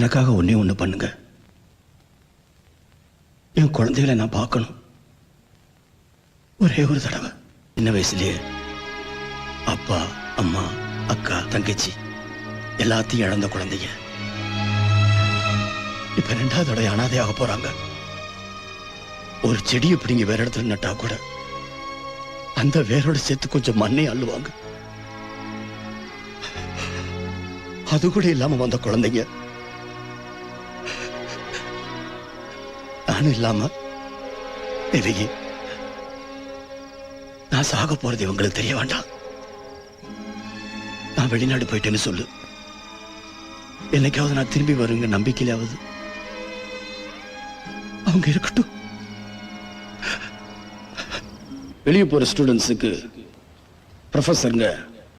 எனக்காக ஒண்ணே ஒண்ணு பண்ணுங்க. என் குழந்தைகளை நான் பார்க்கணும். ஒரே ஒரு தடவை. சின்ன வயசுலயே அப்பா, அம்மா, அக்கா, தங்கச்சி எல்லாத்தையும் இழந்த குழந்தைங்க இப்ப 2வது தடவை அனாதையாக போறாங்க. ஒரு செடியை பிடிங்க வேற இடத்துல நட்டா கூட அந்த வேரோட சேர்த்து கொஞ்சம் மண்ணை அள்ளுவாங்க. அது கூட இல்லாம வந்த குழந்தைங்க நானும் இல்லாம தேவகி, நான் சாக போறது இவங்களுக்கு தெரிய வேண்டாம். நான் வெளிநாடு போயிட்டேன்னு சொல்லு. என்னைக்காவது நான் திரும்பி வருங்க நம்பிக்கையிலாவது அவங்க இருக்கட்டும். வெளியே போற ஸ்டூடெண்ட்ஸுக்கு ப்ரொஃபஸருங்க